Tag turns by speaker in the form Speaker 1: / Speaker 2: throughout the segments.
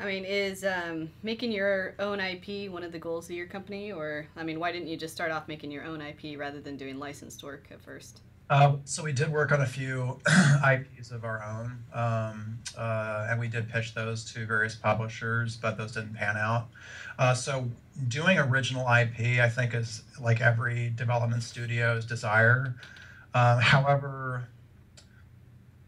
Speaker 1: I mean, is making your own IP one of the goals of your company? Or, I mean, why didn't you just start off making your own IP rather than doing licensed work at first?
Speaker 2: So we did work on a few IPs of our own, and we did pitch those to various publishers, but those didn't pan out. So doing original IP, I think, is like every development studio's desire. However,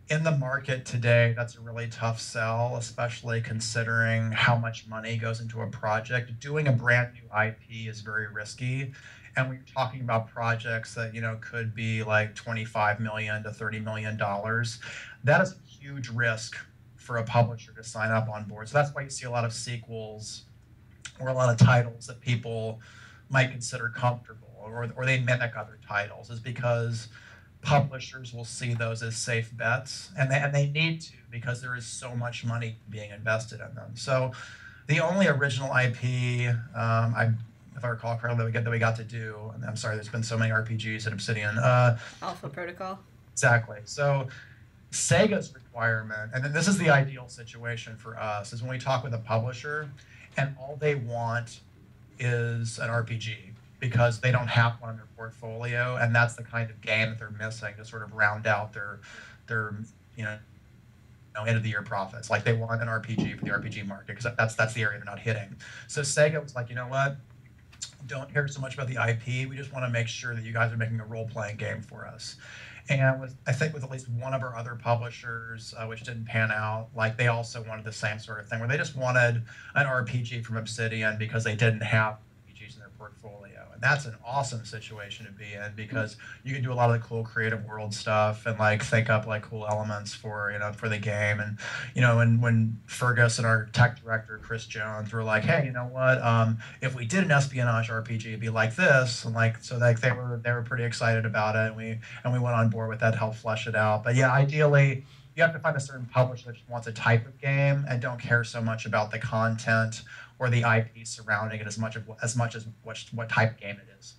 Speaker 2: in the market today, that's a really tough sell, especially considering how much money goes into a project. Doing a brand new IP is very risky. And when you're talking about projects that, could be like 25 million to $30 million, that is a huge risk for a publisher to sign up on board. So that's why you see a lot of sequels or a lot of titles that people might consider comfortable, or they mimic other titles, is because publishers will see those as safe bets, and they need to, because there is so much money being invested in them. So the only original IP, if I recall correctly, that we got to do, and I'm sorry, there's been so many RPGs at Obsidian.
Speaker 1: Alpha Protocol?
Speaker 2: Exactly. So Sega's requirement, and then this is the ideal situation for us, is when we talk with a publisher and all they want is an RPG because they don't have one in their portfolio, and that's the kind of game that they're missing to sort of round out their you know end of the year profits. Like, they want an RPG for the RPG market because that's the area they're not hitting. So Sega was like, you know what? Don't care so much about the IP. We just want to make sure that you guys are making a role-playing game for us. And I think with at least one of our other publishers, which didn't pan out, like, they also wanted the same sort of thing, where they just wanted an RPG from Obsidian because they didn't have RPGs in their portfolio. And that's an awesome situation to be in, because you can do a lot of the cool creative world stuff and like think up like cool elements for for the game. And when Fergus and our tech director Chris Jones were like, hey, you know what? If we did an espionage RPG, it'd be like this, and like, so like they were pretty excited about it, and we went on board with that to help flesh it out. But yeah, ideally, you have to find a certain publisher that just wants a type of game and don't care so much about the content or the IP surrounding it as much as what type of game it is.